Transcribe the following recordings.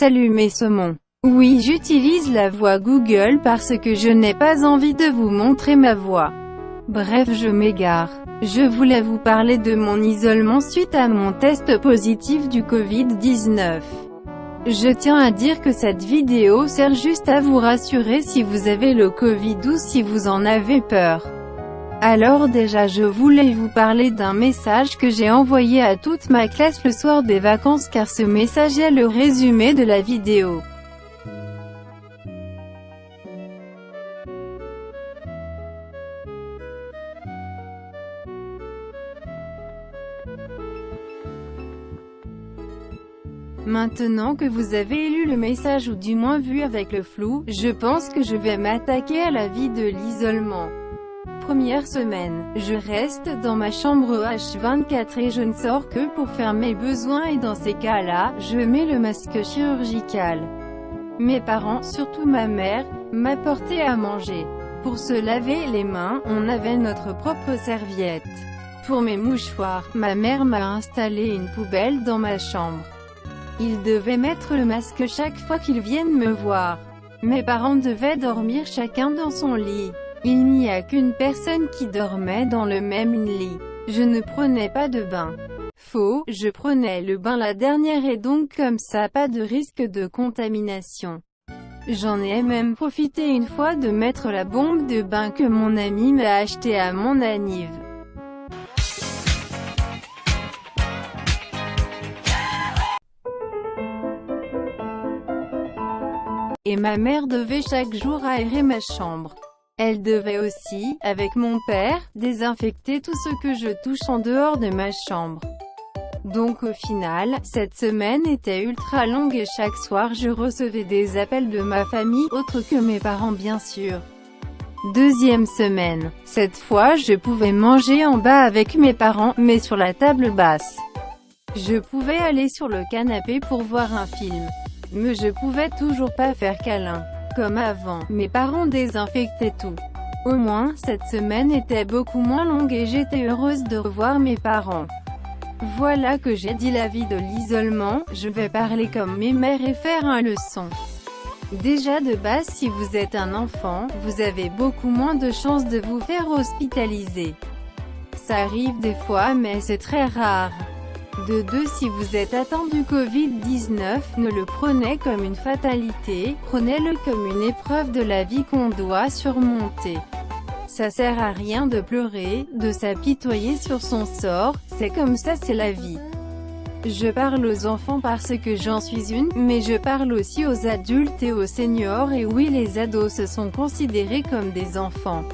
Salut mes saumons. Oui, j'utilise la voix Google parce que je n'ai pas envie de vous montrer ma voix. Bref, je m'égare. Je voulais vous parler de mon isolement suite à mon test positif du Covid-19. Je tiens à dire que cette vidéo sert juste à vous rassurer si vous avez le Covid ou si vous en avez peur. Alors déjà je voulais vous parler d'un message que j'ai envoyé à toute ma classe le soir des vacances car ce message est le résumé de la vidéo. Maintenant que vous avez lu le message ou du moins vu avec le flou, je pense que je vais m'attaquer à la vie de l'isolement. Première semaine, je reste dans ma chambre H24 et je ne sors que pour faire mes besoins et dans ces cas-là, je mets le masque chirurgical. Mes parents, surtout ma mère, m'apportaient à manger. Pour se laver les mains, on avait notre propre serviette. Pour mes mouchoirs, ma mère m'a installé une poubelle dans ma chambre. Ils devaient mettre le masque chaque fois qu'ils viennent me voir. Mes parents devaient dormir chacun dans son lit. Il n'y a qu'une personne qui dormait dans le même lit. Je ne prenais pas de bain. Faux, je prenais le bain la dernière et donc comme ça pas de risque de contamination. J'en ai même profité une fois de mettre la bombe de bain que mon ami m'a achetée à mon anniv. Et ma mère devait chaque jour aérer ma chambre. Elle devait aussi, avec mon père, désinfecter tout ce que je touche en dehors de ma chambre. Donc au final, cette semaine était ultra longue et chaque soir je recevais des appels de ma famille, autres que mes parents bien sûr. Deuxième semaine. Cette fois je pouvais manger en bas avec mes parents, mais sur la table basse. Je pouvais aller sur le canapé pour voir un film. Mais je pouvais toujours pas faire câlin. Comme avant, mes parents désinfectaient tout. Au moins, cette semaine était beaucoup moins longue et j'étais heureuse de revoir mes parents. Voilà que j'ai dit la vie de l'isolement, je vais parler comme mes mères et faire un leçon. Déjà de base si vous êtes un enfant, vous avez beaucoup moins de chances de vous faire hospitaliser. Ça arrive des fois mais c'est très rare. De deux, si vous êtes atteint du Covid-19, ne le prenez comme une fatalité, prenez-le comme une épreuve de la vie qu'on doit surmonter. Ça sert à rien de pleurer, de s'apitoyer sur son sort, c'est comme ça, c'est la vie. Je parle aux enfants parce que j'en suis une, mais je parle aussi aux adultes et aux seniors et oui les ados se sont considérés comme des enfants.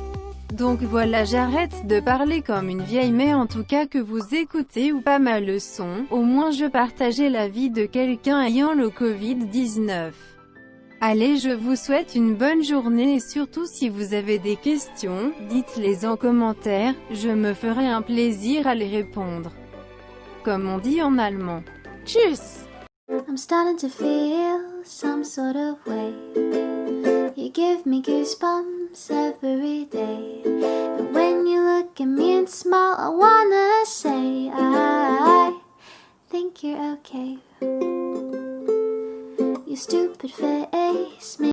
Donc voilà, j'arrête de parler comme une vieille mais en tout cas que vous écoutez ou pas ma leçon, au moins je partageais la vie de quelqu'un ayant le Covid-19. Allez, je vous souhaite une bonne journée et surtout si vous avez des questions, dites-les en commentaire, je me ferai un plaisir à les répondre. Comme on dit en allemand. Tschüss! I'm starting to feel some sort of way. You give me goosebumps every